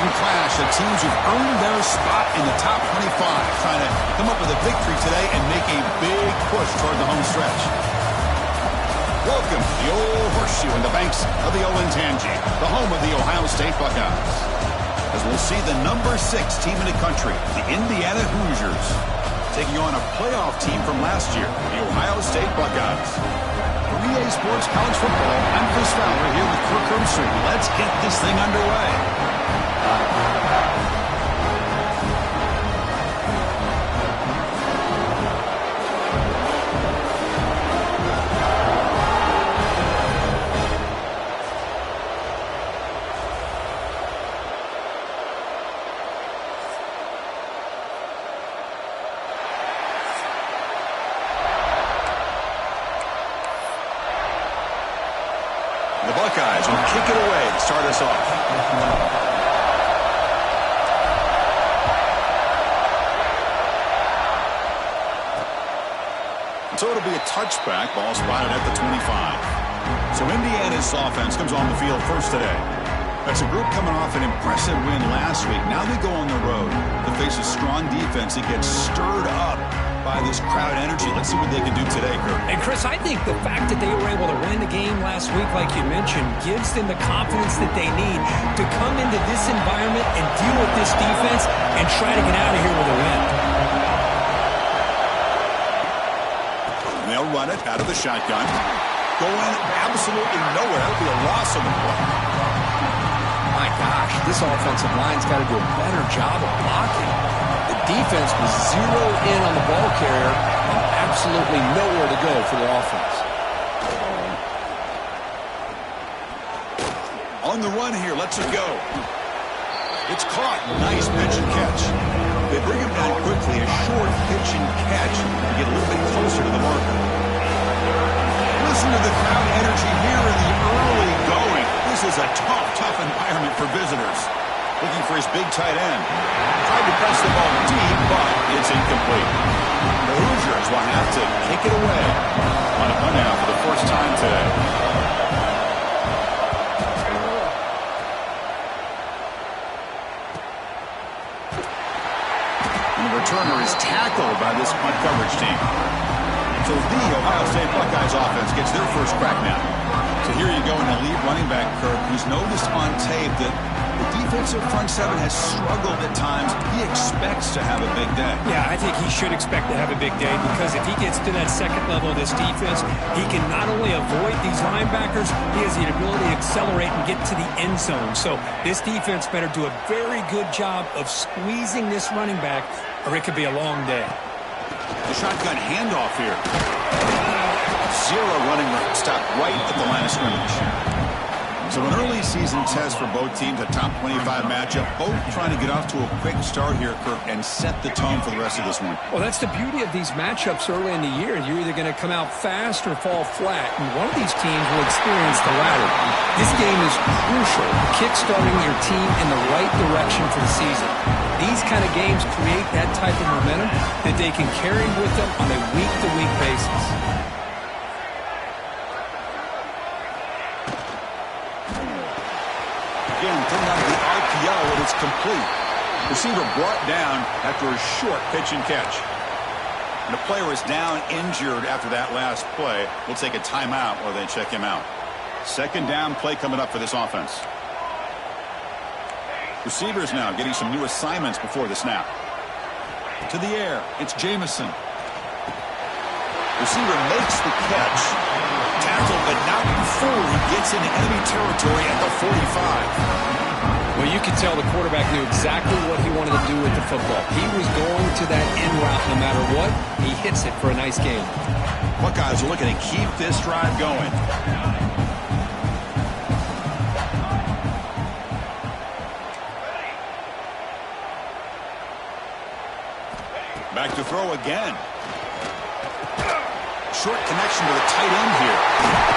some clash of teams who've earned their spot in the top 25, trying to come up with a victory today and make a big push toward the home stretch. Welcome to the old horseshoe in the banks of the Olentangy, the home of the Ohio State Buckeyes. As we'll see the number 6 team in the country, the Indiana Hoosiers, taking on a playoff team from last year, the Ohio State Buckeyes. For EA Sports College Football, I'm Chris Fowler here with Kirk Herbstreit. Let's get this thing underway. The Buckeyes will kick it away to start us off. So it'll be a touchback, ball spotted at the 25. So Indiana's offense comes on the field first today. That's a group coming off an impressive win last week. Now they go on the road to face a strong defense that gets stirred up by this crowd energy. Let's see what they can do today, Kurt. And Chris, I think the fact that they were able to win the game last week, like you mentioned, gives them the confidence that they need to come into this environment and deal with this defense and try to get out of here with a win. And they'll run it out of the shotgun. Going absolutely nowhere. That'll be a loss on the play. My gosh, this offensive line's got to do a better job of blocking. The defense was zeroed in on the ball carrier and absolutely nowhere to go for the offense. On the run here, lets it go. It's caught. Nice pitch and catch. They bring him down quickly. A short pitch and catch to get a little bit closer to the marker. Listen to the crowd energy here in the early going. This is a tough environment for visitors. Looking for his big tight end. Tried to press the ball deep, but it's incomplete. The Hoosiers will have to kick it away on a punt out for the first time today. And the returner is tackled by this punt coverage team. So the Ohio State Buckeyes offense gets their first crack now. So here you go in the lead running back, Kirk, who's noticed on tape that the defensive front seven has struggled at times. He expects to have a big day. Yeah, I think he should expect to have a big day because if he gets to that second level of this defense, he can not only avoid these linebackers, he has the ability to accelerate and get to the end zone. So this defense better do a very good job of squeezing this running back or it could be a long day. The shotgun handoff here. Zero running route. Stop right at the line of scrimmage. So an early season test for both teams, a top 25 matchup. Both trying to get off to a quick start here, Kirk, and set the tone for the rest of this one. Well, that's the beauty of these matchups early in the year. You're either going to come out fast or fall flat, and one of these teams will experience the latter. This game is crucial to kick-starting your team in the right direction for the season. These kind of games create that type of momentum that they can carry with them on a week-to-week basis. Again, coming out of the RPO, and it's complete. Receiver brought down after a short pitch and catch. And the player is down injured after that last play. We'll take a timeout while they check him out. Second down play coming up for this offense. Receivers now getting some new assignments before the snap. To the air, it's Jamison. Receiver makes the catch. Tackled, but not before he gets into enemy territory at the 45. Well, you could tell the quarterback knew exactly what he wanted to do with the football. He was going to that end route no matter what. He hits it for a nice game. Buckeyes are looking to keep this drive going. Back to throw again. Short connection to the tight end here.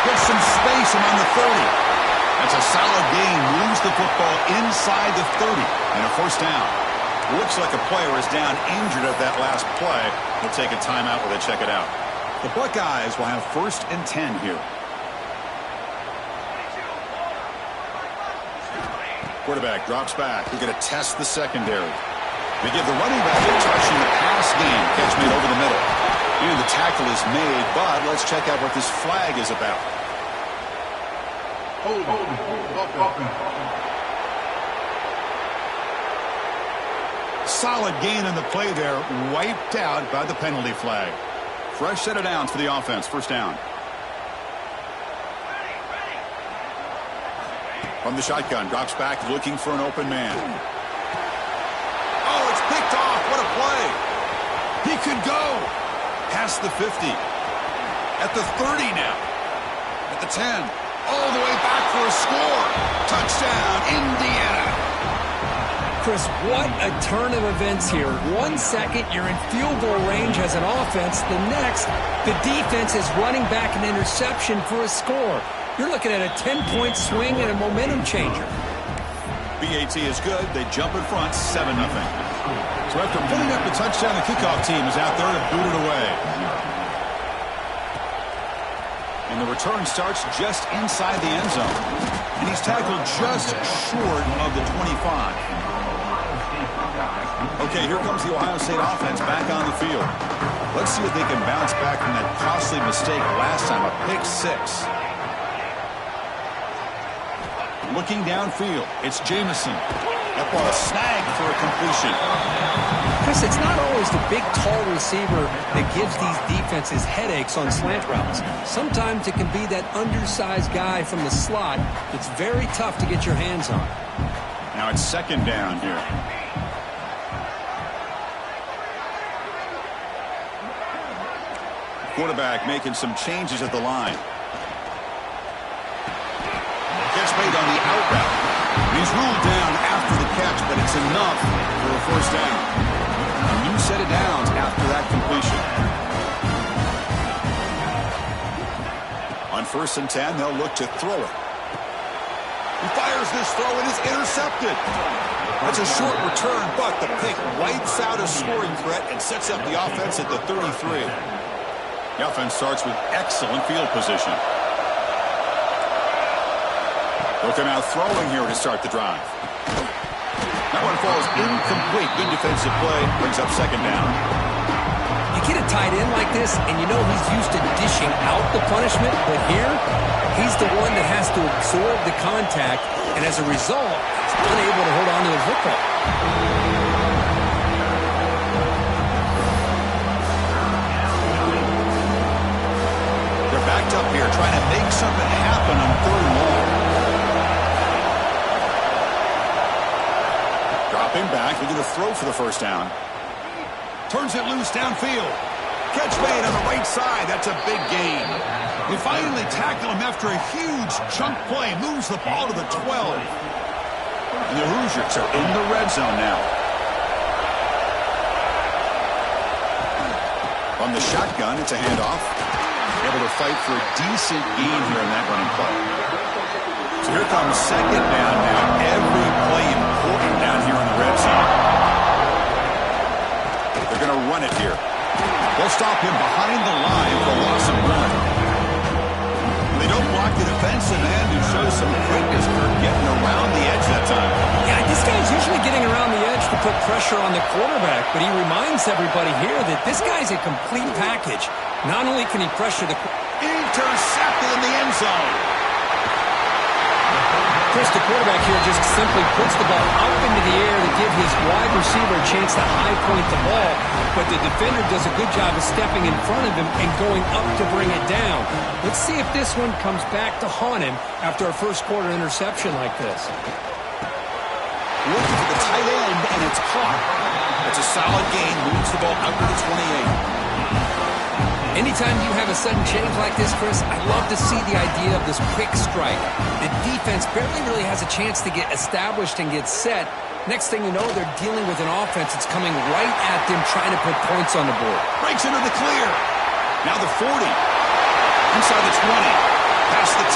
Gets some space around the 30. That's a solid gain. Moves the football inside the 30. And a first down. Looks like a player is down injured at that last play. We'll take a timeout while they check it out. The Buckeyes will have 1st and 10 here. Quarterback drops back. We're going to test the secondary. They give the running back a touch in the pass game. Catch made over the middle. And the tackle is made, but let's check out what this flag is about. Solid gain on the play there. Wiped out by the penalty flag. Fresh set of downs for the offense. First down. From the shotgun. Drops back looking for an open man. Oh, it's picked off. What a play. He could go. Past the 50. At the 30 now. At the 10. All the way back for a score. Touchdown, Indiana. Chris, what a turn of events here. 1 second, you're in field goal range as an offense. The next, the defense is running back an interception for a score. You're looking at a 10-point swing and a momentum changer. BAT is good. They jump in front, 7-0. So after putting up the touchdown, the kickoff team is out there to boot it away. And the return starts just inside the end zone. And he's tackled just short of the 25. Okay, here comes the Ohio State offense back on the field. Let's see if they can bounce back from that costly mistake last time, a pick 6. Looking downfield, it's Jamison. That ball snagged for a completion. Chris, it's not always the big, tall receiver that gives these defenses headaches on slant routes. Sometimes it can be that undersized guy from the slot that's very tough to get your hands on. Now it's second down here. Quarterback making some changes at the line. Catch made on the out route. He's ruled down after the catch, but it's enough for a first down. A new set of downs after that completion. On 1st and 10, they'll look to throw it. He fires this throw and is intercepted. That's a short return, but the pick wipes out a scoring threat and sets up the offense at the 33. The offense starts with excellent field position. They'll come out throwing here to start the drive. That one falls incomplete. Good defensive play. Brings up second down. You get a tight end like this, and you know he's used to dishing out the punishment, but here, he's the one that has to absorb the contact, and as a result, he's unable to hold on to the football. They're backed up here, trying to make something happen on 3rd and long. Dropping back, they're going to throw for the first down. Turns it loose downfield. Catch made on the right side. That's a big gain. They finally tackle him after a huge chunk play. Moves the ball to the 12. And the Hoosiers are in the red zone now. On the shotgun, it's a handoff. Able to fight for a decent gain here in that running play. So here comes second down now. Every play important down here in the red zone. They're going to run it here. They'll stop him behind the line for a loss of 1. They don't block the defensive end, who shows some quickness for getting around the edge that time. Yeah, this guy's usually getting around the edge to put pressure on the quarterback, but he reminds everybody here that this guy's a complete package. Not only can he pressure the... Intercepted in the end zone. Chris, the quarterback here just simply puts the ball up into the air to give his wide receiver a chance to high point the ball, but the defender does a good job of stepping in front of him and going up to bring it down. Let's see if this one comes back to haunt him after a first-quarter interception like this. Looking for the tight end, and it's caught. It's a solid gain, moves the ball out to the 28. Anytime you have a sudden change like this, Chris, I love to see the idea of this quick strike. The defense barely really has a chance to get established and get set. Next thing you know, they're dealing with an offense that's coming right at them, trying to put points on the board. Breaks into the clear. Now the 40. Inside the 20. Past the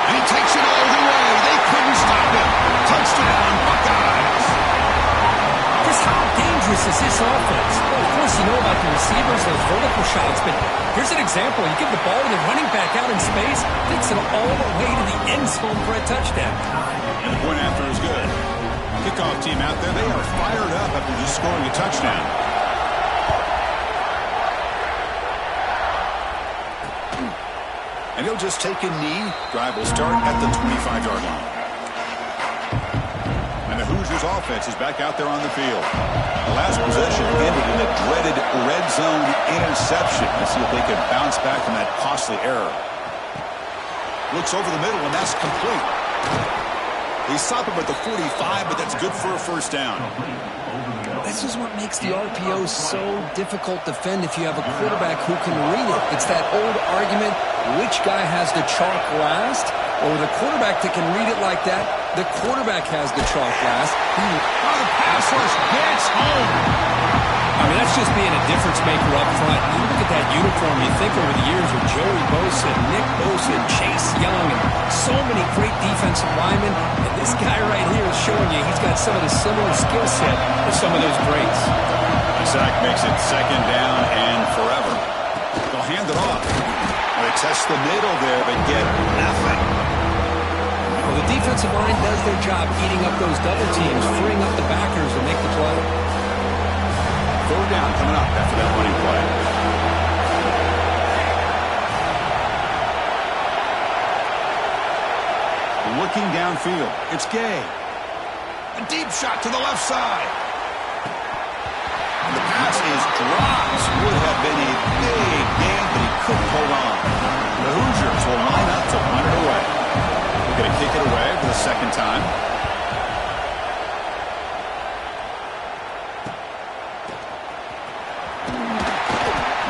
and he takes it all the way. They couldn't stop him. Touchdown, Buckeyes. Chris, how dangerous is this offense? Well, of course, you know about the receivers, those vertical shots, but here's an example. You give the ball to the running back out in space, takes it all the way to the end zone for a touchdown. And the point after is good. Kickoff team out there, they are fired up after just scoring a touchdown. And he'll just take a knee. Drive will start at the 25-yard line. And the Hoosiers offense is back out there on the field. The last possession ended in a dreaded red zone interception. Let's see if they can bounce back from that costly error. Looks over the middle, and that's complete. He stopped him at the 45, but that's good for a first down. This is what makes the RPO so difficult to defend if you have a quarterback who can read it. It's that old argument, which guy has the chalk last? Or the quarterback that can read it like that, the quarterback has the chalk last. Oh, the pass rush gets home. I mean, that's just being a difference maker up front. You look at that uniform, you think over the years with Joey Bosa, Nick Bosa, Chase Young, and so many great defensive linemen. And this guy right here is showing you he's got some of the similar skill set as some of those greats. The sack makes it second down and forever. They'll hand it off. They test the middle there, but get nothing. Well, the defensive line does their job eating up those double teams, freeing up the backers to make the play. Third down coming up after that running play. Looking downfield, it's Gay. A deep shot to the left side. And the pass is dropped. Would have been a big gain, but he couldn't hold on. The Hoosiers will line up to punt it away. They're going to kick it away for the second time.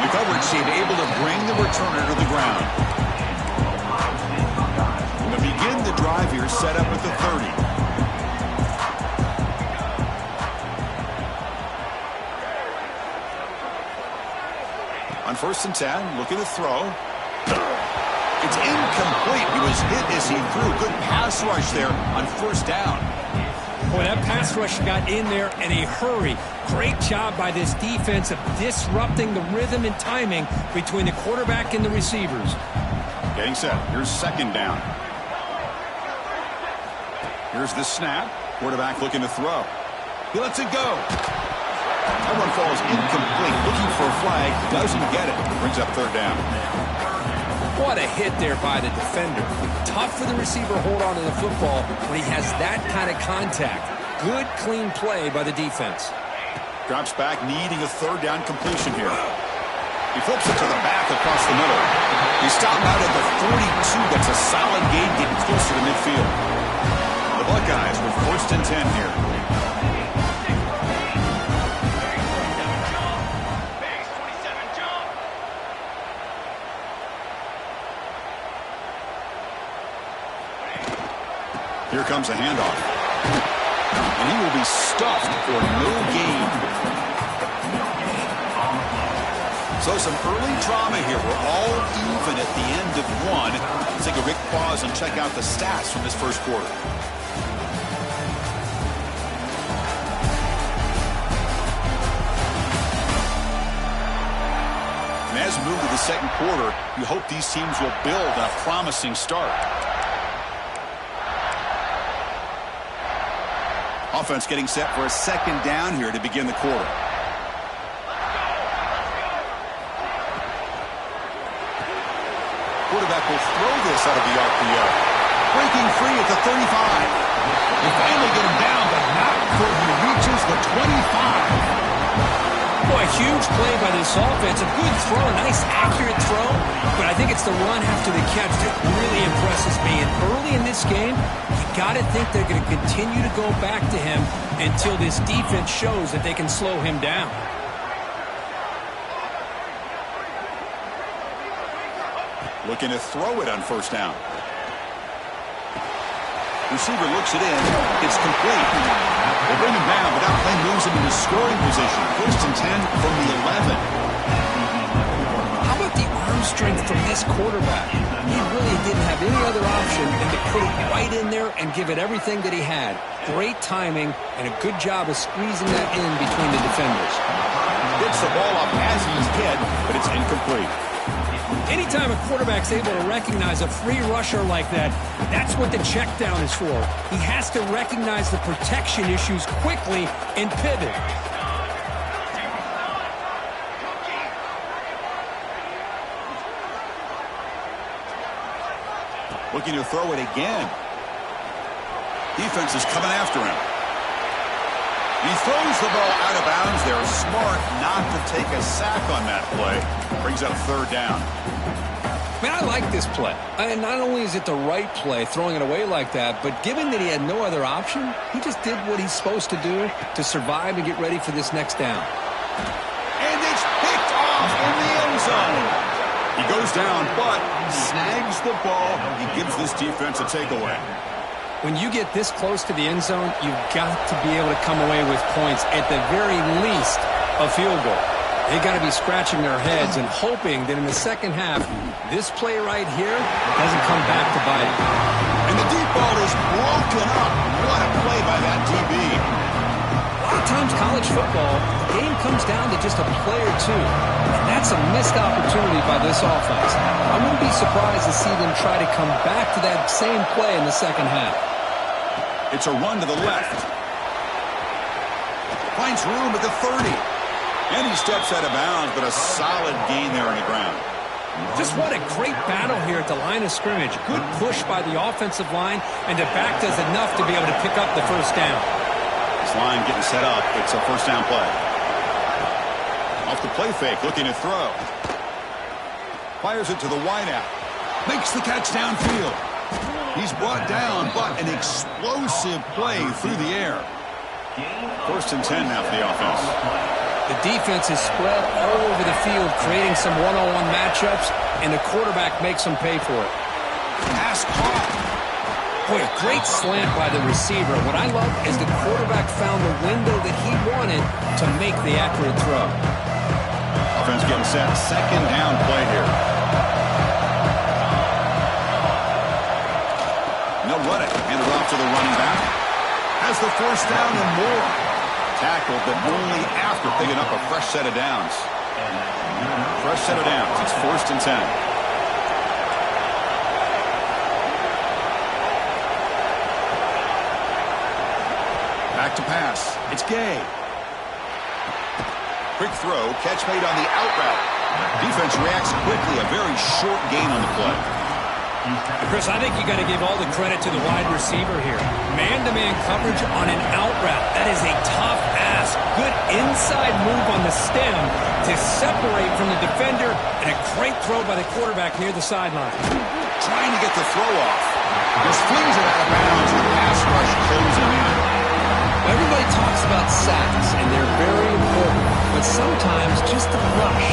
The coverage team able to bring the returner to the ground. We'll begin the drive here, set up at the 30. On 1st and 10, looking to throw. It's incomplete. He was hit as he threw. Good pass rush there on 1st down. Boy, that pass rush got in there in a hurry. Great job by this defense of disrupting the rhythm and timing between the quarterback and the receivers. Getting set. Here's 2nd down. Here's the snap. Quarterback looking to throw. He lets it go. That one falls incomplete. Looking for a flag. Doesn't get it. Brings up 3rd down. What a hit there by the defender. Tough for the receiver to hold on to the football when he has that kind of contact. Good, clean play by the defense. Drops back, needing a 3rd down completion here. He flips it to the back across the middle. He stopped out at the 42. That's a solid gain, getting closer to midfield. The Buckeyes with 1st and 10 here. Here comes a handoff. And he will be stuffed for no gain. So some early drama here. We're all even at the end of one. Let's take a quick pause and check out the stats from this first quarter. And as we move to the second quarter, you hope these teams will build a promising start. Offense getting set for a 2nd down here to begin the quarter. Quarterback will throw this out of the RPO. Breaking free at the 35. They finally get him down, but not before he reaches the 25. Boy, huge play by this offense. A good throw, a nice accurate throw. But I think it's the run after the catch that really impresses me. And early in this game, you got to think they're going to continue to go back to him until this defense shows that they can slow him down. Looking to throw it on 1st down. Receiver looks it in. It's complete. They bring him down, but that play moves him into scoring position. 1st and 10 from the 11. How about the arm strength from this quarterback? He really didn't have any other option than to put it right in there and give it everything that he had. Great timing and a good job of squeezing that in between the defenders. Gets the ball up as he's hit, but it's incomplete. Anytime a quarterback's able to recognize a free rusher like that, that's what the check down is for. He has to recognize the protection issues quickly and pivot. Looking to throw it again. Defense is coming after him. He throws the ball out of bounds. They're smart not to take a sack on that play. Brings up third down. Man, I like this play. And not only is it the right play, throwing it away like that, but given that he had no other option, he just did what he's supposed to do to survive and get ready for this next down. And it's picked off in the end zone. He goes down, but snags the ball. He gives this defense a takeaway. When you get this close to the end zone, you've got to be able to come away with points, at the very least, a field goal. They got to be scratching their heads and hoping that in the second half, this play right here doesn't come back to bite. And the deep ball is broken up. What a play by that DB. A lot of times college football, the game comes down to just a play or two. And that's a missed opportunity by this offense. I wouldn't be surprised to see them try to come back to that same play in the second half. It's a run to the left. Finds room at the 30. And he steps out of bounds, but a solid gain there on the ground. Just what a great battle here at the line of scrimmage. Good push by the offensive line, and the back does enough to be able to pick up the first down. This line getting set up. It's a first down play. Off the play fake, looking to throw. Fires it to the wideout. Makes the catch downfield. He's brought down, but an explosive play through the air. First and 10 now for the offense. The defense is spread all over the field, creating some one-on-one matchups, and the quarterback makes them pay for it. Pass caught. Boy, a great slant by the receiver. What I love is the quarterback found the window that he wanted to make the accurate throw. Offense getting set. Second down play here. And they'll run it. Hand it off to the running back. Has the first down and more. Tackled, but only after picking up a fresh set of downs. Fresh set of downs. It's first and 10. Back to pass. It's Gay. Quick throw. Catch made on the out route. Defense reacts quickly. A very short gain on the play. Chris, I think you got to give all the credit to the wide receiver here. Man-to-man coverage on an out route. That is a tough ask. Good inside move on the stem to separate from the defender, and a great throw by the quarterback near the sideline. Trying to get the throw off. Just flings it out of bounds. The pass rush closing in. Everybody talks about sacks, and they're very important. But sometimes just the rush,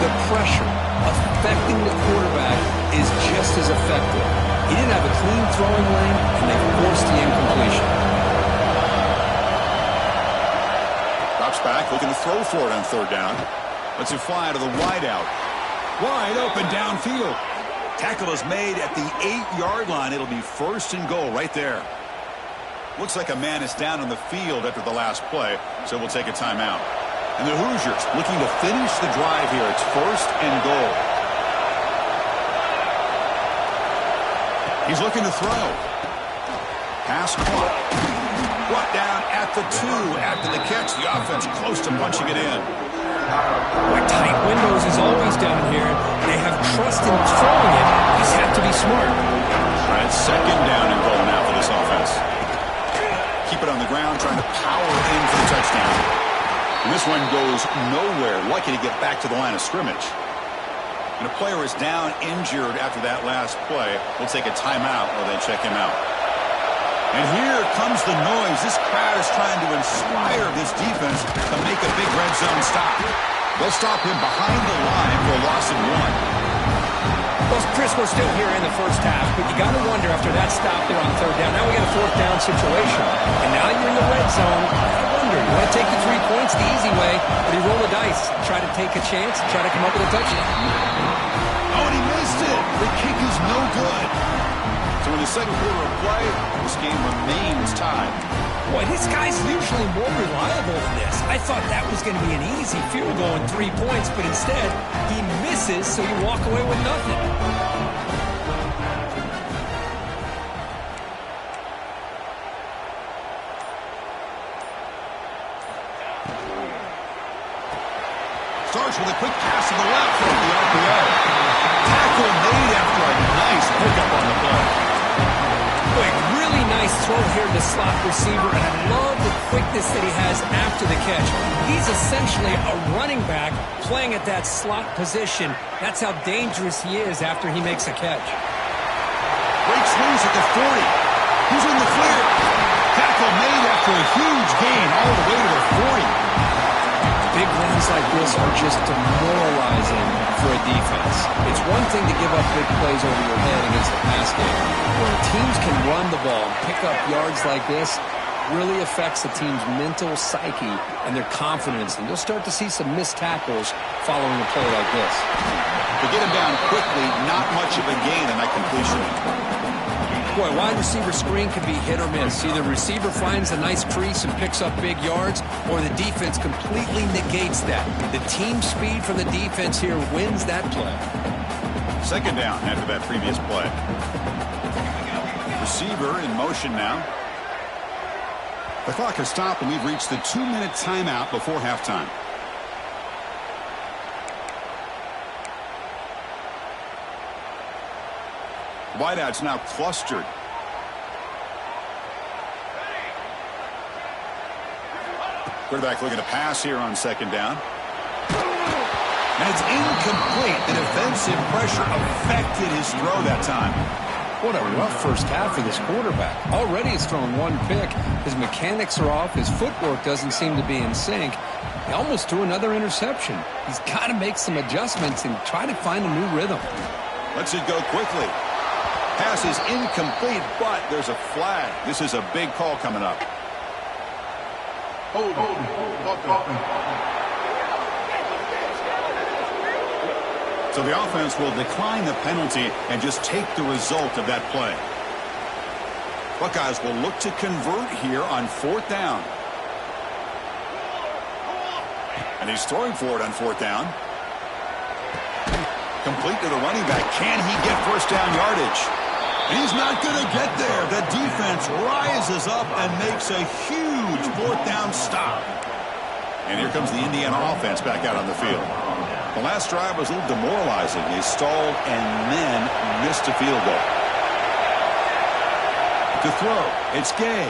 the pressure, affecting the quarterback is just as effective. He didn't have a clean throwing lane, and they forced the incompletion. Drops back, looking to throw for it on third down. Lets it fly to the wideout. Wide open downfield. Tackle is made at the 8-yard line. It'll be first and goal right there. Looks like a man is down on the field after the last play, so we'll take a timeout. And the Hoosiers looking to finish the drive here. It's first and goal. He's looking to throw. Pass caught. Brought down at the 2 after the catch. The offense close to punching it in. Boy, tight windows is always down here. They have trust in throwing it. Just have to be smart. All right, second down and goal now for this offense. Keep it on the ground, trying to power in for the touchdown. And this one goes nowhere. Lucky to get back to the line of scrimmage. And a player is down, injured after that last play. We'll take a timeout while they check him out. And here comes the noise. This crowd is trying to inspire this defense to make a big red zone stop. They'll stop him behind the line for a loss of 1. Well, Chris, we're still here in the first half, but you got to wonder after that stop there on third down. Now we got a fourth down situation. And now you're in the red zone. I wonder, you want to take the 3 points the easy way, or do you roll the dice, try to take a chance, try to come up with a touchdown? Oh, and he missed it. The kick is no good. So in the second quarter of play, this game remains tied. Boy, this guy's usually more reliable than this. I thought that was going to be an easy field goal and 3 points, but instead, he misses, so you walk away with nothing. Starts with a quick pass to the left for the RPO. Tackle made after a nice pickup on the play. Boy, really nice throw here to slot receiver, and I love the quickness that he has after the catch. He's essentially a running back playing at that slot position. That's how dangerous he is after he makes a catch. Breaks loose at the 40. Who's in the clear? Tackle made after a huge gain all the way to the 40. Big runs like this are just demoralizing for a defense. It's one thing to give up big plays over your head against the pass game. When teams can run the ball and pick up yards like this, really affects the team's mental psyche and their confidence. And you'll start to see some missed tackles following a play like this. To get him down quickly, not much of a gain on that completion. Boy, wide receiver screen can be hit or miss. Either receiver finds a nice crease and picks up big yards, or the defense completely negates that. The team speed from the defense here wins that play. Second down after that previous play. Receiver in motion now. The clock has stopped and we've reached the 2-minute timeout before halftime. Wideouts now clustered. Quarterback looking to pass here on second down. And it's incomplete. The defensive pressure affected his throw that time. What a rough first half for this quarterback. Already he's thrown one pick. His mechanics are off. His footwork doesn't seem to be in sync. He almost threw another interception. He's got to make some adjustments and try to find a new rhythm. Lets it go quickly. Pass is incomplete, but there's a flag. This is a big call coming up. So the offense will decline the penalty and just take the result of that play. Buckeyes will look to convert here on fourth down. And he's throwing for it on fourth down. Complete to the running back. Can he get first down yardage? And he's not going to get there. The defense rises up and makes a huge fourth down stop. And here comes the Indiana offense back out on the field. The last drive was a little demoralizing. They stalled and then missed a field goal. To throw, it's Gay.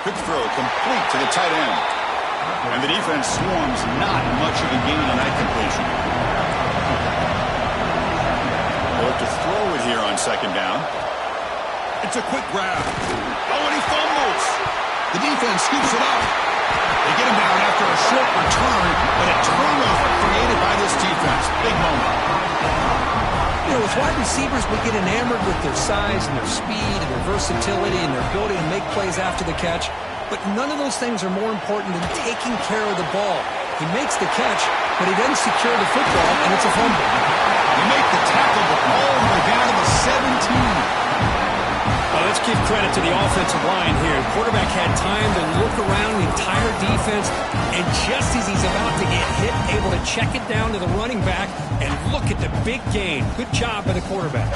Quick throw, complete to the tight end. And the defense swarms, not much of a gain on that completion. They'll have to throw it here on second down. It's a quick grab. Oh, and he fumbles. The defense scoops it up. They get him down after a short return, but a turnover created by this defense. Big moment. You know, with wide receivers, we get enamored with their size and their speed and their versatility and their ability to make plays after the catch. But none of those things are more important than taking care of the ball. He makes the catch, but he doesn't secure the football, and it's a fumble. They make the tackle, but all the way down to the 17. Well, let's give credit to the offensive line here. The quarterback had time to look around the entire defense, and just as he's about to get hit, able to check it down to the running back, and look at the big gain. Good job by the quarterback.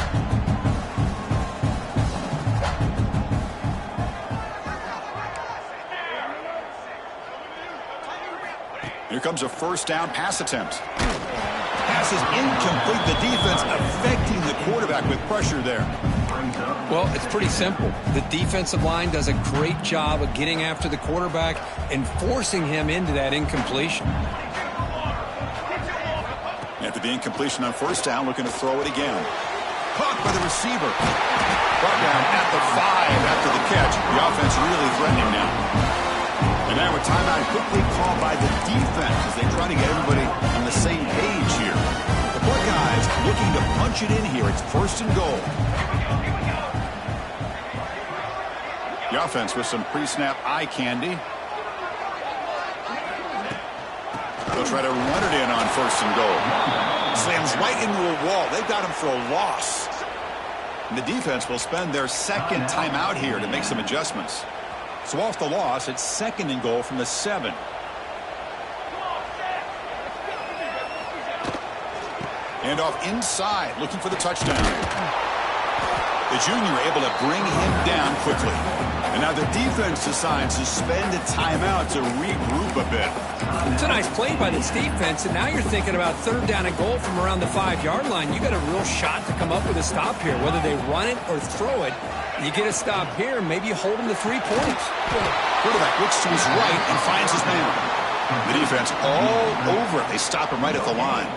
Here comes a first down pass attempt. Pass is incomplete. The defense affecting the quarterback with pressure there. Well, it's pretty simple. The defensive line does a great job of getting after the quarterback and forcing him into that incompletion. After the incompletion on first down, looking to throw it again. Caught by the receiver. Brought down at the 5 after the catch. The offense really threatening now. And now a timeout quickly called by the defense as they try to get everybody on the same page here. The Buckeyes looking to punch it in here. It's first and goal. The offense with some pre-snap eye candy. They'll try to run it in on first and goal. Slams right into a wall. They've got him for a loss. And the defense will spend their second timeout here to make some adjustments. So off the loss, it's 2nd and goal from the 7. And off inside, looking for the touchdown. The junior able to bring him down quickly. And now the defense decides to spend a timeout to regroup a bit. It's a nice play by this defense, and now you're thinking about 3rd down and goal from around the 5-yard line. You got a real shot to come up with a stop here. Whether they run it or throw it, you get a stop here, maybe you hold them to 3 points. Quarterback looks to his right and finds his man. The defense all over it. They stop him right at the line.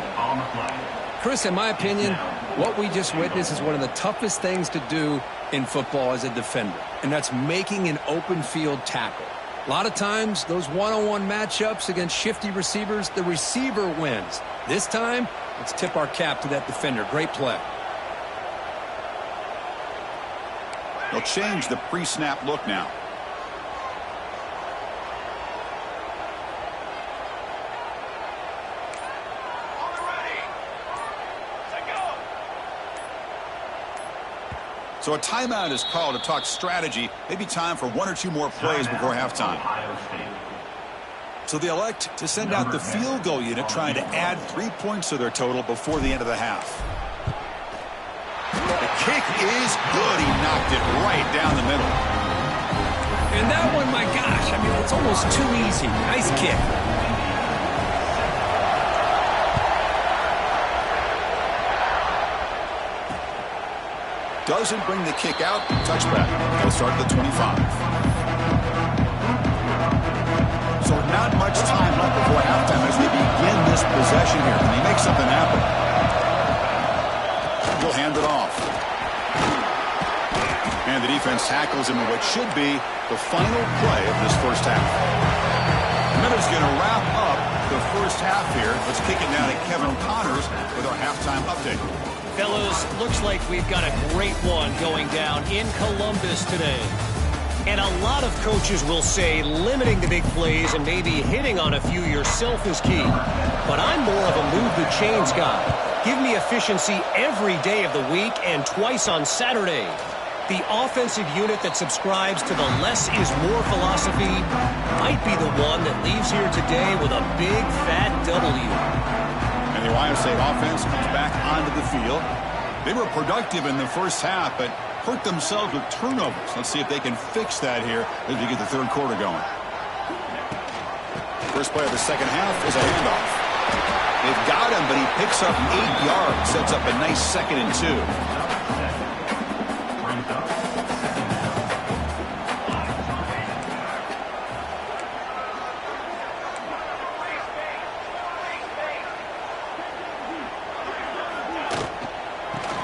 Chris, in my opinion, what we just witnessed is one of the toughest things to do in football as a defender, and that's making an open field tackle. A lot of times, those one-on-one matchups against shifty receivers, the receiver wins. This time, let's tip our cap to that defender. Great play. They'll change the pre-snap look now. So a timeout is called to talk strategy. Maybe time for 1 or 2 more plays before halftime. So they elect to send out the field goal unit, trying to add 3 points to their total before the end of the half. The kick is good. He knocked it right down the middle. And that one, my gosh, I mean, it's almost too easy. Nice kick. Doesn't bring the kick out. Touchback. They'll start at the 25. So not much time left before halftime as they begin this possession here. Can he make something happen? He'll hand it off. And the defense tackles him in what should be the final play of this first half. And that is going to wrap up the first half here. Let's kick it now to Kevin Connors with our halftime update. Fellas, looks like we've got a great one going down in Columbus today. And a lot of coaches will say limiting the big plays and maybe hitting on a few yourself is key. But I'm more of a move the chains guy. Give me efficiency every day of the week and twice on Saturday. The offensive unit that subscribes to the less is more philosophy might be the one that leaves here today with a big fat W. And the Ohio State offense comes back onto the field. They were productive in the first half, but hurt themselves with turnovers. Let's see if they can fix that here as we get the third quarter going. First play of the second half is a handoff. They've got him, but he picks up 8 yards, sets up a nice 2nd and 2.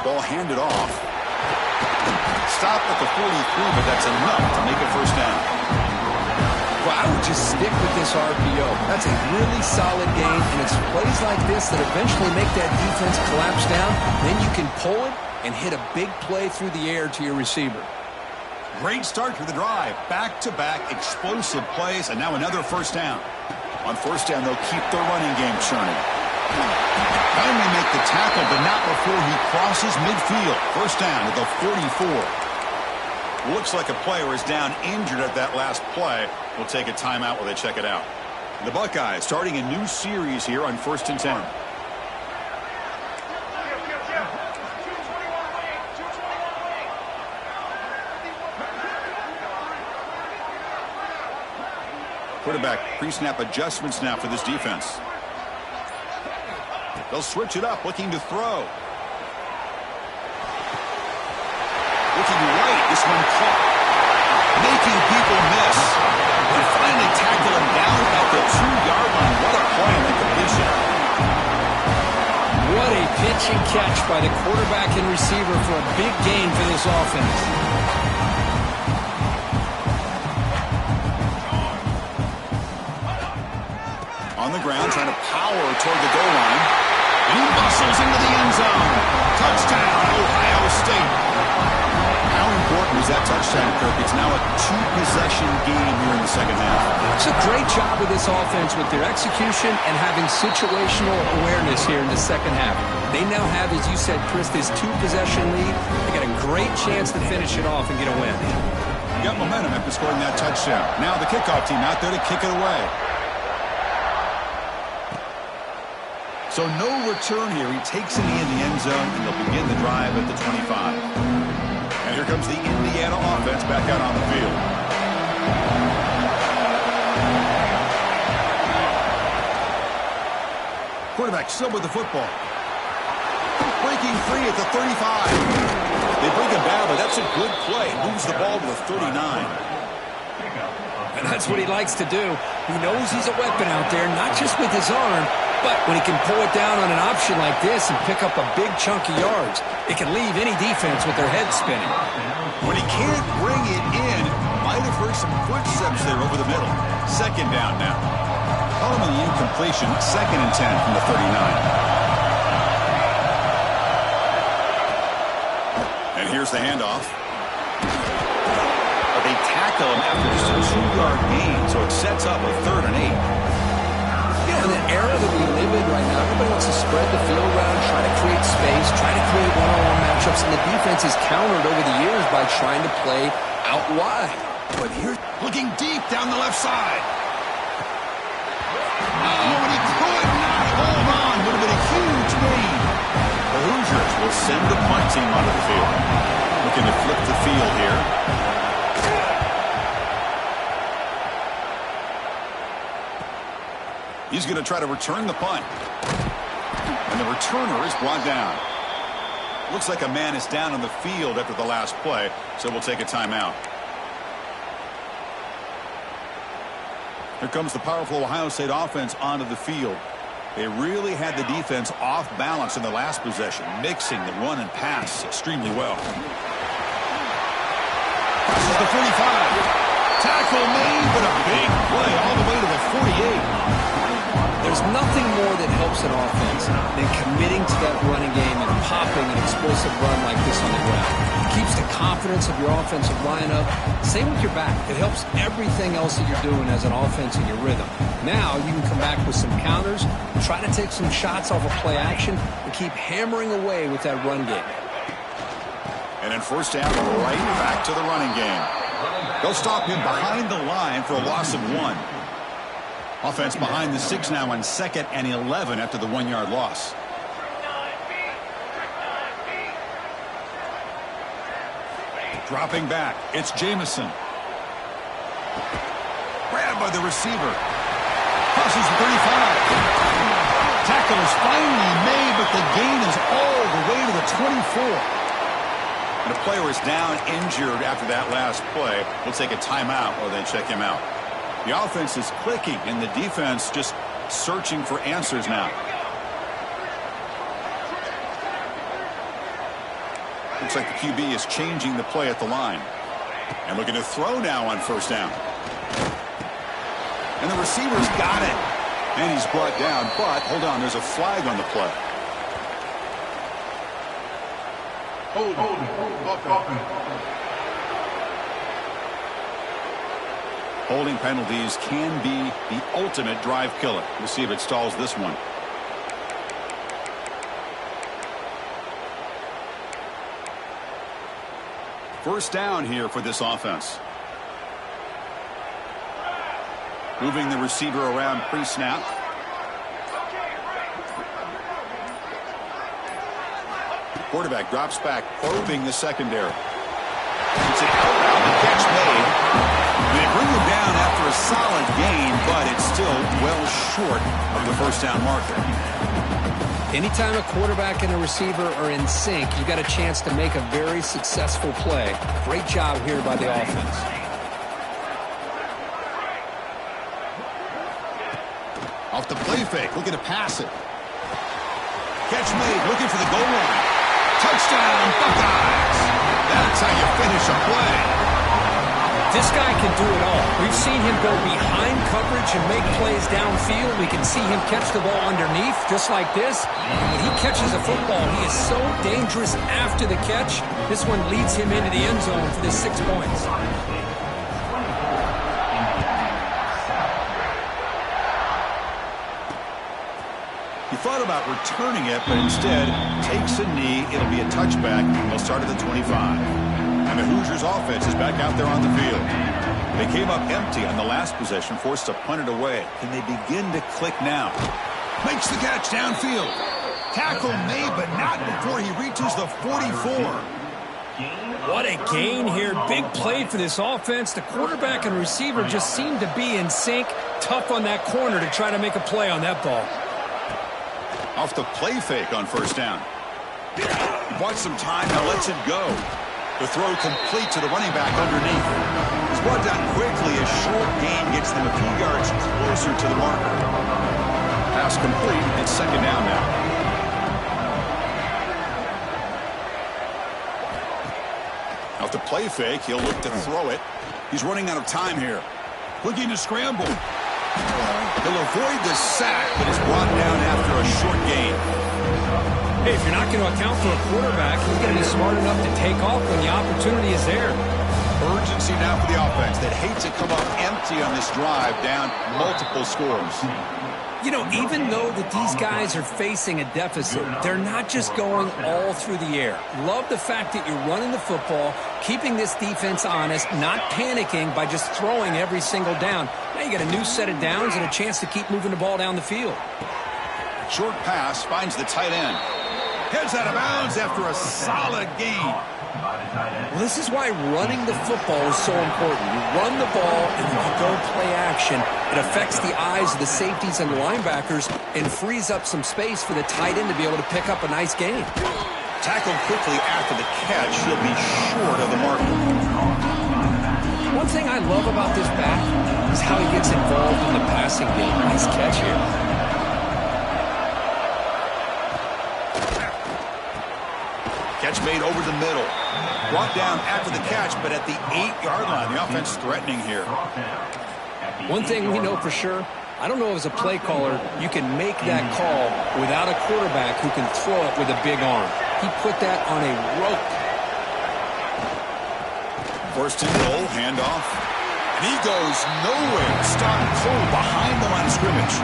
Ball handed off. Stopped at the 43, but that's enough to make a first down. Well, I would just stick with this RPO. That's a really solid game, and it's plays like this that eventually make that defense collapse down. Then you can pull it and hit a big play through the air to your receiver. Great start to the drive. Back-to-back explosive plays, and now another first down. On first down, they'll keep their running game churning. Finally make the tackle, but not before he crosses midfield. First down at the 44. Looks like a player is down injured at that last play. We'll take a timeout while they check it out. The Buckeyes starting a new series here on 1st and 10. Quarterback pre-snap adjustments now for this defense. They'll switch it up, looking to throw. Looking right, this one caught. Making people miss. They finally tackle him down at the 2-yard line. What a play in the completion. What a pitch and catch by the quarterback and receiver for a big gain for this offense. On the ground, trying to power toward the goal line. And he muscles into the end zone. Touchdown, Ohio State. How important Here's that touchdown, Kirk. It's now a two-possession game here in the second half. It's a great job with this offense with their execution and having situational awareness here in the second half. They now have, as you said, Chris, this two-possession lead. They got a great chance to finish it off and get a win. Got momentum after scoring that touchdown. Now the kickoff team out there to kick it away. So no return here. He takes it in the end zone, and they'll begin the drive at the 25. And here comes the Indiana offense back out on the field. Quarterback still with the football. Breaking free at the 35. They bring him down, but that's a good play. Moves the ball to the 39. And that's what he likes to do. He knows he's a weapon out there, not just with his arm, but when he can pull it down on an option like this and pick up a big chunk of yards, it can leave any defense with their head spinning. When he can't bring it in, might have heard some footsteps there over the middle. Second down now. Call him the incompletion, 2nd and 10 from the 39. And here's the handoff. But they tackle him after just a 2-yard gain, so it sets up a 3rd and 8. In the era that we live in right now, everybody wants to spread the field around, try to create space, try to create one-on-one matchups, and the defense is countered over the years by trying to play out wide. But here's looking deep down the left side. Oh, and he could not hold on. Would have been a huge gain. The Hoosiers will send the punt team onto the field. Looking to flip the field here. He's going to try to return the punt. And the returner is brought down. Looks like a man is down on the field after the last play, so we'll take a timeout. Here comes the powerful Ohio State offense onto the field. They really had the defense off balance in the last possession, mixing the run and pass extremely well. Crosses the 45. Tackle made, but a big play all the way to the 48. There's nothing more that helps an offense than committing to that running game and popping an explosive run like this on the ground. It keeps the confidence of your offensive lineup. Same with your back. It helps everything else that you're doing as an offense in your rhythm. Now you can come back with some counters, try to take some shots off of play action, and keep hammering away with that run game. And then first down, right back to the running game. They'll stop him behind the line for a loss of 1. Offense behind the 6 now on 2nd and 11 after the 1-yard loss. Dropping back, it's Jamison. Grabbed by the receiver. Crosses the 35. Tackle is finally made, but the gain is all the way to the 24. And a player is down injured after that last play. We'll take a timeout while they check him out. The offense is clicking, and the defense just searching for answers now. Looks like the QB is changing the play at the line. And looking to throw now on first down. And the receiver's got it. And he's brought down, but hold on, there's a flag on the play. Holding penalties can be the ultimate drive killer. We'll see if it stalls this one. First down here for this offense. Moving the receiver around pre-snap. Quarterback drops back, probing the secondary. It's an outbound catch made. They bring him down after a solid gain, but it's still well short of the first down marker. Anytime a quarterback and a receiver are in sync, you got a chance to make a very successful play. Great job here by the offense. Off the play fake, looking to pass it. Catch made, looking for the goal line. Touchdown, Buckeyes! That's how you finish a play. This guy can do it all. We've seen him go behind coverage and make plays downfield. We can see him catch the ball underneath, just like this. And when he catches a football, he is so dangerous after the catch. This one leads him into the end zone for this 6 points. He thought about returning it, but instead takes a knee. It'll be a touchback. They'll start at the 25. And the Hoosiers offense is back out there on the field. They came up empty on the last possession, forced to punt it away. Can they begin to click now? Makes the catch downfield. Tackle made, but not before he reaches the 44. What a gain here. Big play for this offense. The quarterback and receiver just seem to be in sync. Tough on that corner to try to make a play on that ball. Off the play fake on first down. Bought some time, now lets it go. The throw complete to the running back underneath. He's brought down quickly. A short gain gets them a few yards closer to the marker. Pass complete. It's second down now. Off the play fake, he'll look to throw it. He's running out of time here. Looking to scramble. He'll avoid the sack, but is brought down after a short gain. Hey, if you're not going to account for a quarterback, he's going to be smart enough to take off when the opportunity is there. Urgency now for the offense that hates to come up empty on this drive, down multiple scores. You know, even though that these guys are facing a deficit, they're not just going all through the air. Love the fact that you're running the football, keeping this defense honest, not panicking by just throwing every single down. Now you got a new set of downs and a chance to keep moving the ball down the field. Short pass finds the tight end. Heads out of bounds after a solid gain. Well, this is why running the football is so important. You run the ball, and then you go play action. It affects the eyes of the safeties and the linebackers and frees up some space for the tight end to be able to pick up a nice gain. Tackled quickly after the catch. He'll be short of the marker. One thing I love about this back is how he gets involved in the passing game. Nice catch here. Catch made over the middle. Brought down after the catch, but at the 8-yard line. The offense threatening here. One thing we know for sure, I don't know as a play caller, you can make that call without a quarterback who can throw it with a big arm. He put that on a rope. First and goal, handoff. And he goes nowhere. Stopped cold behind the line of scrimmage.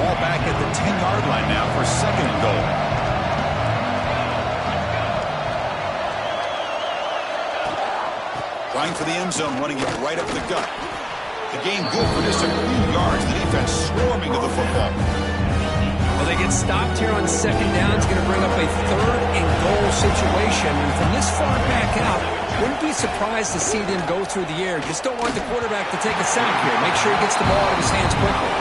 Ball back at the 10-yard line now for second and goal. Trying for the end zone, running it right up the gut. The game good for just a few yards. The defense swarming to the football. Well, they get stopped here on second down. It's going to bring up a third and goal situation. And from this far back out, wouldn't be surprised to see them go through the air. Just don't want the quarterback to take a sack here. Make sure he gets the ball out of his hands quickly.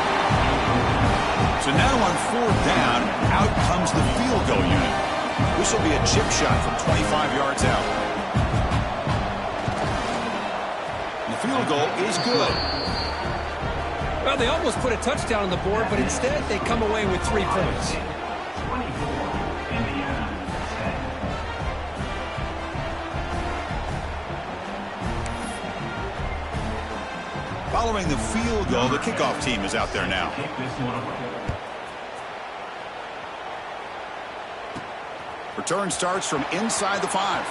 So now on fourth down, out comes the field goal unit. This will be a chip shot from 25 yards out. Field goal is good. Well, they almost put a touchdown on the board, but instead they come away with 3 points. Following the field goal, the kickoff team is out there now. Return starts from inside the 5.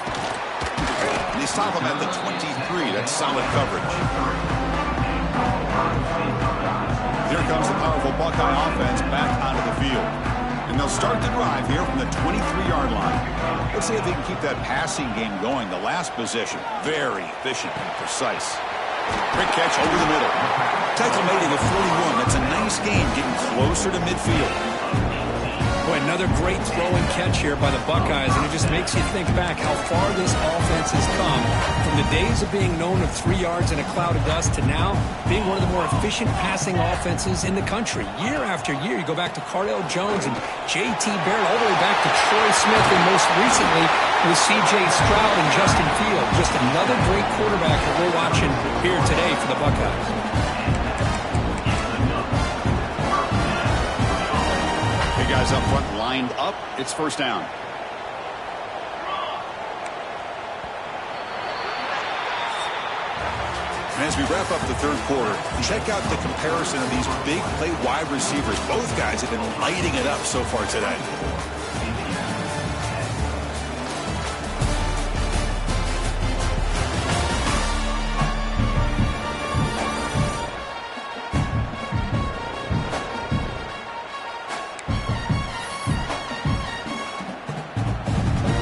And they stop him at the 23. That's solid coverage. Here comes the powerful Buckeye offense back onto the field. And they'll start the drive here from the 23-yard line. Let's see if they can keep that passing game going. The last possession, very efficient and precise. Quick catch over the middle. Tackle made at the 41. That's a nice gain, getting closer to midfield. Boy, another great throw and catch here by the Buckeyes, and it just makes you think back how far this offense has come from the days of being known of 3 yards in a cloud of dust to now being one of the more efficient passing offenses in the country. Year after year, you go back to Cardell Jones and J.T. Barrett, all the way back to Troy Smith, and most recently with C.J. Stroud and Justin Fields. Just another great quarterback that we're watching here today for the Buckeyes. Guys up front lined up. It's first down. And as we wrap up the third quarter, check out the comparison of these big play wide receivers. Both guys have been lighting it up so far today.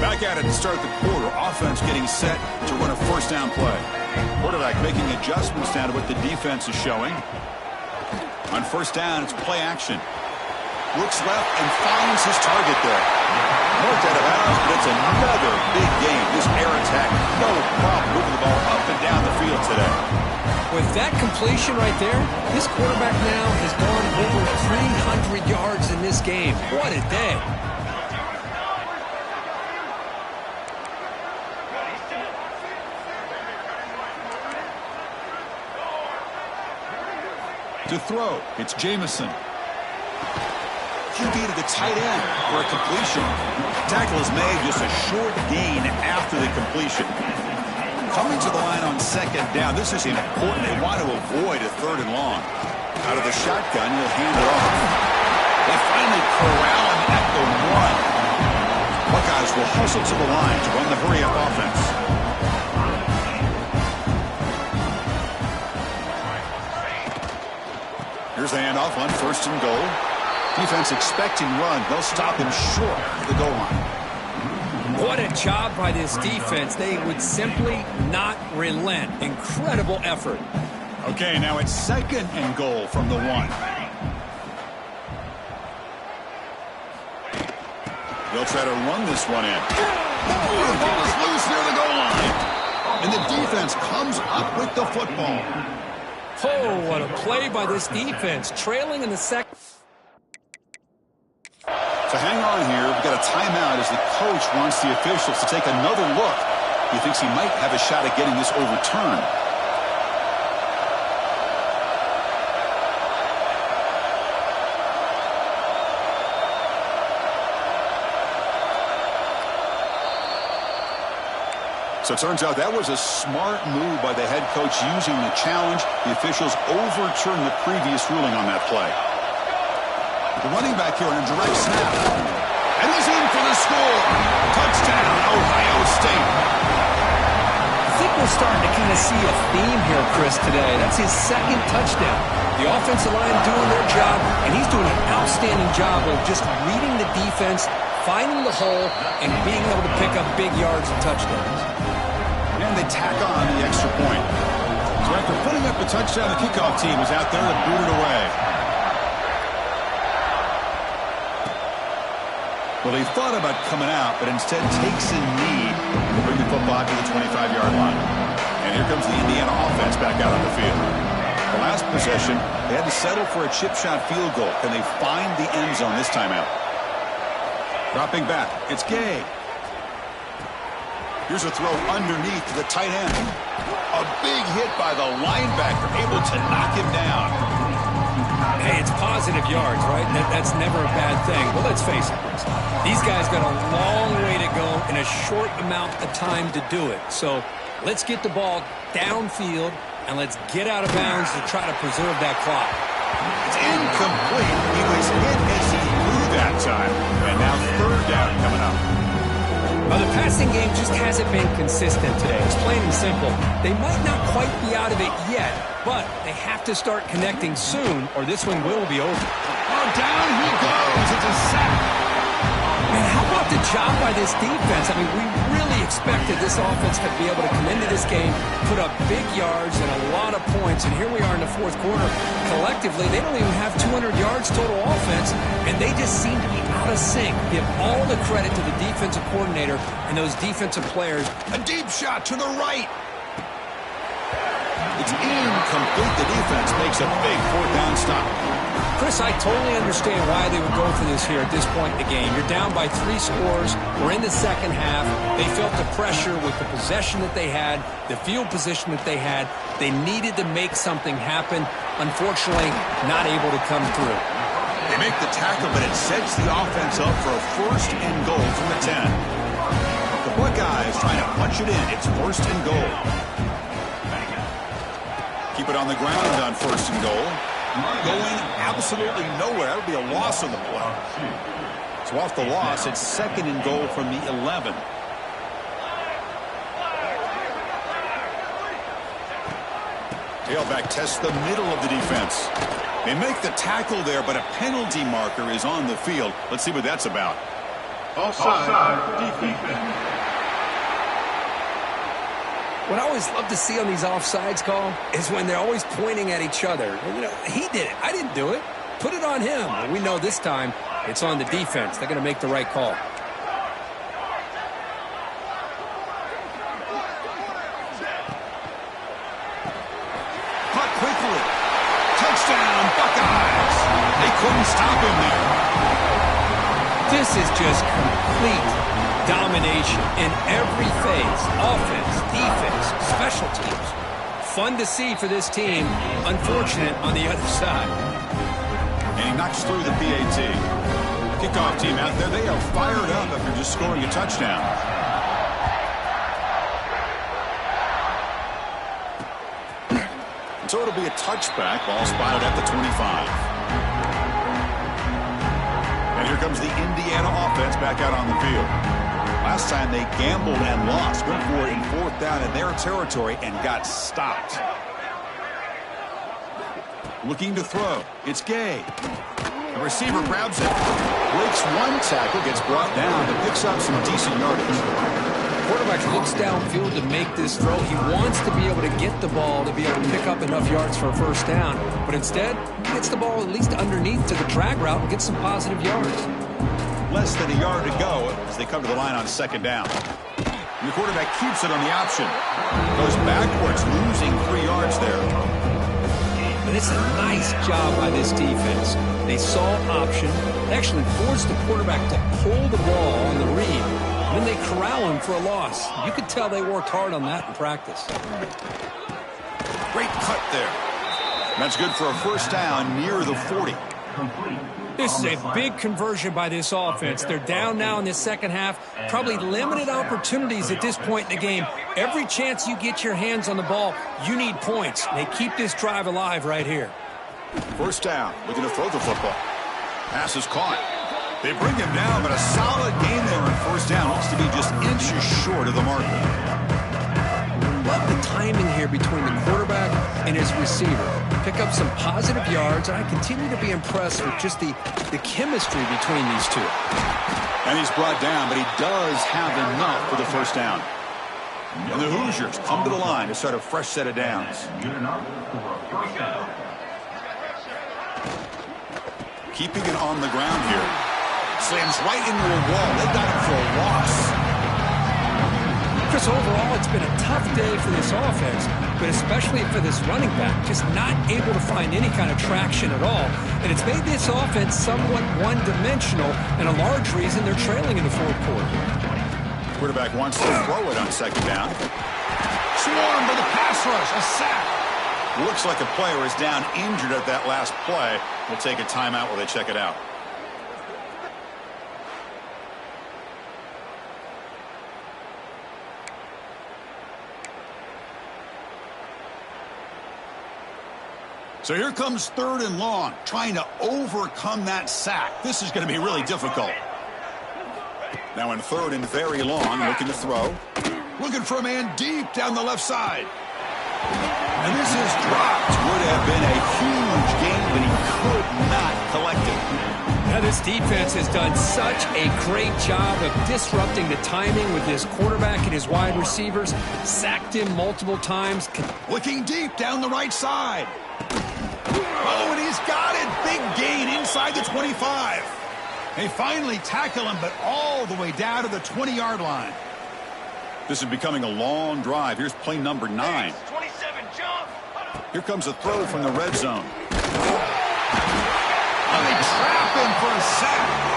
Back at it to start the quarter. Offense getting set to run a first down play. Quarterback making adjustments now to what the defense is showing. On first down, it's play action. Looks left and finds his target there. Marked out of bounds, but it's another big game. This air attack, no problem moving the ball up and down the field today. With that completion right there, this quarterback now has gone over 300 yards in this game. What a day. To throw, it's Jamison. QB to the tight end for a completion. Tackle is made, just a short gain after the completion. Coming to the line on second down, this is important. They want to avoid a third and long. Out of the shotgun, he'll hand it off. They finally corral him at the one. Buckeyes will hustle to the line to run the hurry-up offense. Here's the handoff on first and goal. Defense expecting run. They'll stop him short of the goal line. What a job by this defense. They would simply not relent. Incredible effort. Okay, now it's second and goal from the one. They'll try to run this one in. Oh, the ball is loose near the goal line. And the defense comes up with the football. Oh, what a play by this defense. Trailing in the second. So hang on here. We've got a timeout as the coach wants the officials to take another look. He thinks he might have a shot at getting this overturned. So it turns out that was a smart move by the head coach using the challenge. The officials overturned the previous ruling on that play. The running back here on a direct snap. And he's in for the score. Touchdown, Ohio State. I think we're starting to kind of see a theme here, Chris, today. That's his second touchdown. The offensive line doing their job, and he's doing an outstanding job of just reading the defense, finding the hole, and being able to pick up big yards and touchdowns. And they tack on the extra point. So after putting up a touchdown, the kickoff team is out there to boot it away. Well, they thought about coming out, but instead takes a knee to bring the football to the 25-yard line. And here comes the Indiana offense back out on the field. The last possession, they had to settle for a chip shot field goal. Can they find the end zone this time out? Dropping back, it's Gay. Here's a throw underneath to the tight end. A big hit by the linebacker, able to knock him down. Hey, it's positive yards, right? That's never a bad thing. But let's face it, these guys got a long way to go in a short amount of time to do it. So let's get the ball downfield, and let's get out of bounds to try to preserve that clock. It's incomplete. He was hit as he threw that time. And now third down coming up. Well, the passing game just hasn't been consistent today. It's plain and simple. They might not quite be out of it yet, but they have to start connecting soon, or this one will be over. Oh, down he goes. It's a sack. Man, how about the job by this defense? I mean, we really expected this offense to be able to come into this game, put up big yards and a lot of points, and here we are in the fourth quarter. Collectively, they don't even have 200 yards total offense, and they just seem to be out of sync. Give all the credit to the defensive coordinator and those defensive players. A deep shot to the right. It's incomplete. The defense makes a big fourth down stop. Chris, I totally understand why they would go for this here at this point in the game. You're down by 3 scores. We're in the second half. They felt the pressure with the possession that they had, the field position that they had. They needed to make something happen. Unfortunately, not able to come through. They make the tackle, but it sets the offense up for a first and goal from the 10. The Buckeyes trying to punch it in. It's first and goal. Keep it on the ground on 1st and goal. Going absolutely nowhere. That would be a loss on the play. So off the loss, it's 2nd and goal from the 11. Tailback tests the middle of the defense. They make the tackle there, but a penalty marker is on the field. Let's see what that's about. Offside. Defense. What I always love to see on these offsides call is when they're always pointing at each other. You know, he did it. I didn't do it. Put it on him. And we know this time it's on the defense. They're going to make the right call. Caught quickly. Touchdown, Buckeyes. They couldn't stop him there. This is just complete domination in every phase. Offense, defense, special teams. Fun to see for this team. Unfortunate on the other side. And he knocks through the PAT. Kickoff team out there, they are fired up after just scoring a touchdown. So it'll be a touchback. Ball spotted at the 25. And here comes the Indiana offense back out on the field. Last time they gambled and lost. Went for it in 4th down in their territory and got stopped. Looking to throw. It's Gay. The receiver grabs it. Breaks one tackle, gets brought down, but picks up some decent yardage. Quarterback looks downfield to make this throw. He wants to be able to get the ball to be able to pick up enough yards for a 1st down. But instead, he gets the ball at least underneath to the drag route and gets some positive yards. Less than a yard to go as they come to the line on 2nd down. And the quarterback keeps it on the option. Goes backwards, losing 3 yards there. But it's a nice job by this defense. They saw option, actually forced the quarterback to pull the ball on the read. Then they corral him for a loss. You could tell they worked hard on that in practice. Great cut there. That's good for a 1st down near the 40. This is a big conversion by this offense. They're down now in the 2nd half. Probably limited opportunities at this point in the game. Every chance you get your hands on the ball, you need points. They keep this drive alive right here. 1st down, looking to throw the football. Pass is caught. They bring him down, but a solid game there on 1st down. Looks to be just inches short of the marker. Love the timing here between the quarterback and his receiver. Pick up some positive yards, and I continue to be impressed with just the chemistry between these two. And he's brought down, but he does have enough for the 1st down. And the Hoosiers come to the line to start a fresh set of downs. Keeping it on the ground here. Slams right into a wall. They got him for a loss. Chris, overall, it's been a tough day for this offense, but especially for this running back, just not able to find any kind of traction at all. And it's made this offense somewhat one-dimensional, and a large reason they're trailing in the 4th quarter. Quarterback wants to throw it on 2nd down. Swarmed by the pass rush. A sack. Looks like a player is down injured at that last play. We'll take a timeout while they check it out. So here comes 3rd and long, trying to overcome that sack. This is going to be really difficult. Now in 3rd and very long, looking to throw. Looking for a man deep down the left side. And this is dropped. Would have been a huge gain, but he could not collect it. Now this defense has done such a great job of disrupting the timing with his quarterback and his wide receivers. Sacked him multiple times. Looking deep down the right side. Oh, and he's got it. Big gain inside the 25. They finally tackle him, but all the way down to the 20-yard line. This is becoming a long drive. Here's play number 9. 27, jump. Here comes a throw from the red zone. Oh, they trap him for a sack.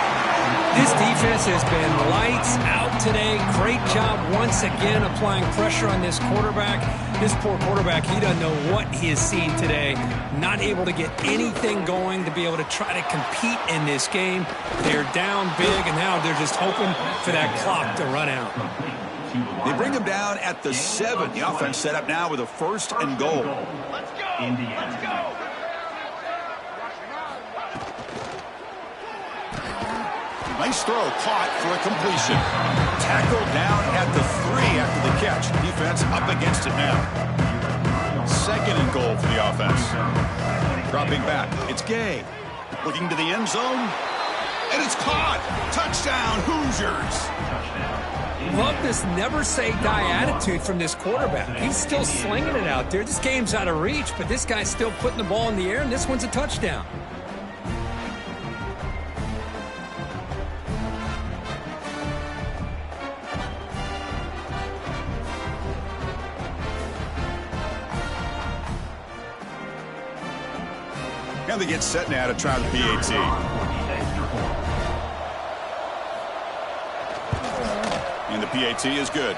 This defense has been lights out today. Great job once again applying pressure on this quarterback. This poor quarterback, he doesn't know what he has seen today. Not able to get anything going to be able to try to compete in this game. They're down big, and now they're just hoping for that clock to run out. They bring him down at the 7. The offense set up now with a 1st and goal. Let's go. Indiana. Nice throw, caught for a completion. Tackled down at the 3 after the catch. Defense up against it now. 2nd and goal for the offense. Dropping back, it's Gay. Looking to the end zone, and it's caught. Touchdown, Hoosiers. Love this never-say-die attitude from this quarterback. He's still slinging it out there. This game's out of reach, but this guy's still putting the ball in the air, and this one's a touchdown. Now they get set now to try the PAT. And the PAT is good.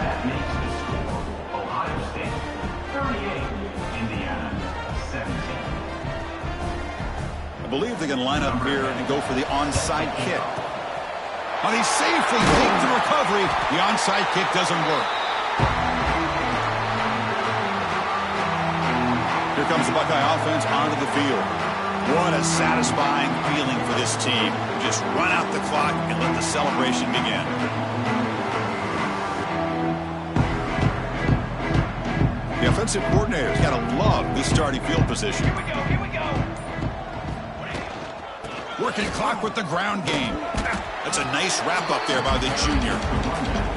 That makes the score Ohio State 38, Indiana 17. I believe they can line up here and go for the onside kick. But he safely takes the recovery. The onside kick doesn't work. Here comes the Buckeye offense onto the field. What a satisfying feeling for this team. Just run out the clock and let the celebration begin. The offensive coordinator's got to love this starting field position. Here we go. Working clock with the ground game. That's a nice wrap up there by the junior.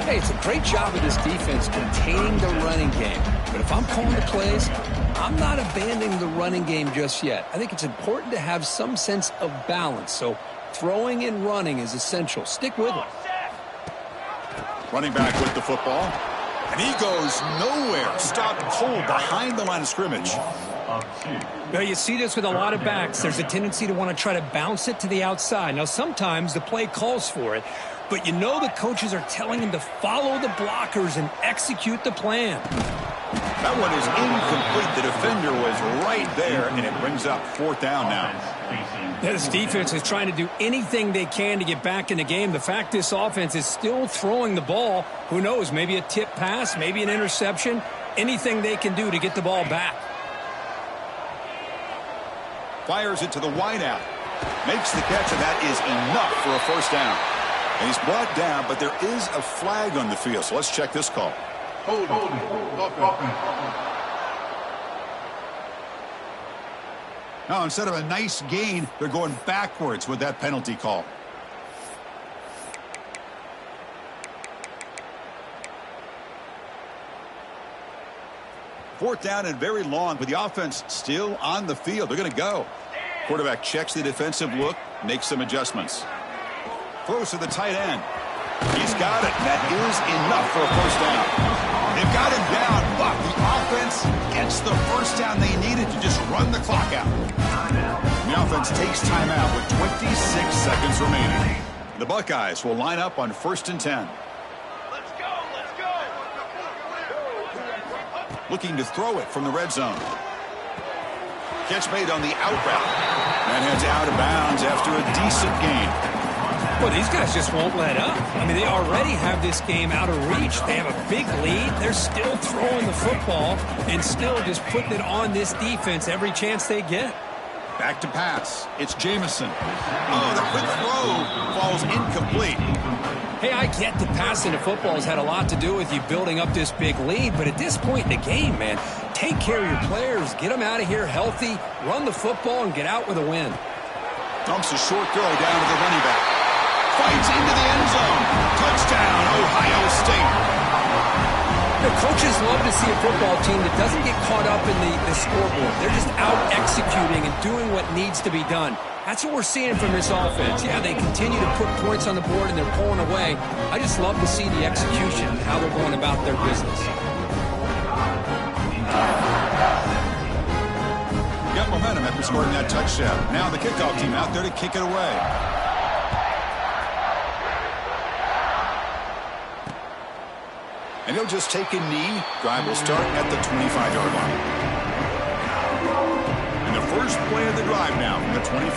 Hey, it's a great job of this defense containing the running game. But if I'm calling the plays, I'm not abandoning the running game just yet. I think it's important to have some sense of balance. So throwing and running is essential. Stick with it. Running back with the football. And he goes nowhere. Stopped cold behind the line of scrimmage. Now, you see this with a lot of backs. There's a tendency to want to try to bounce it to the outside. Now, sometimes the play calls for it, but you know the coaches are telling him to follow the blockers and execute the plan. That one is incomplete. The defender was right there, and it brings up 4th down now. This defense is trying to do anything they can to get back in the game. The fact this offense is still throwing the ball, who knows, maybe a tip pass, maybe an interception, anything they can do to get the ball back. Fires it to the wideout. Makes the catch, and that is enough for a 1st down. And he's brought down, but there is a flag on the field, so let's check this call. Now, instead of a nice gain, they're going backwards with that penalty call. Fourth down and very long, but the offense still on the field. They're going to go. Quarterback checks the defensive look, makes some adjustments. Throws to the tight end. He's got it. That is enough for a 1st down. They've got him down, but the offense gets the 1st down they needed to just run the clock out. The offense takes timeout with 26 seconds remaining. The Buckeyes will line up on 1st and 10. Let's go. Let's go. Looking to throw it from the red zone. Catch made on the out route. That heads out of bounds after a decent gain. Well, these guys just won't let up. I mean, they already have this game out of reach. They have a big lead. They're still throwing the football and still just putting it on this defense every chance they get. Back to pass. It's Jamison. Oh, the quick throw falls incomplete. Hey, I get that passing the football has had a lot to do with you building up this big lead, but at this point in the game, man, take care of your players, get them out of here healthy, run the football, and get out with a win. Dumps a short throw down to the running back. Fights into the end zone. Touchdown, Ohio State. The coaches love to see a football team that doesn't get caught up in the scoreboard. They're just out executing and doing what needs to be done. That's what we're seeing from this offense. Yeah, they continue to put points on the board and they're pulling away. I just love to see the execution and how they're going about their business. Got momentum after scoring that touchdown. Now the kickoff team out there to kick it away. And he'll just take a knee. Drive will start at the 25-yard line. And the first play of the drive now from the 25.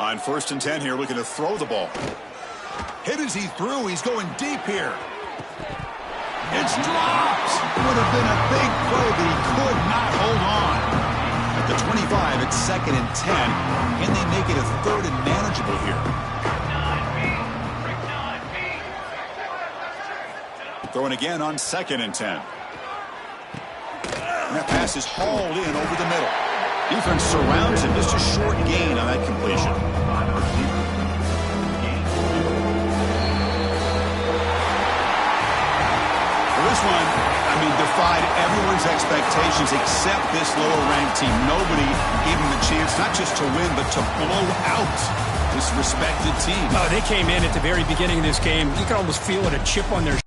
On 1st and 10 here, looking to throw the ball. Hit as he threw. He's going deep here. It's dropped. Would have been a big play, but he could not hold on. At the 25, it's 2nd and 10. Can they make it a 3rd and manageable here? Throwing again on 2nd and 10. And that pass is hauled in over the middle. Defense surrounds him. Just a short gain on that completion. For this one, I mean, defied everyone's expectations except this lower-ranked team. Nobody gave him the chance not just to win, but to blow out this respected team. Oh, they came in at the very beginning of this game. You could almost feel it, a chip on their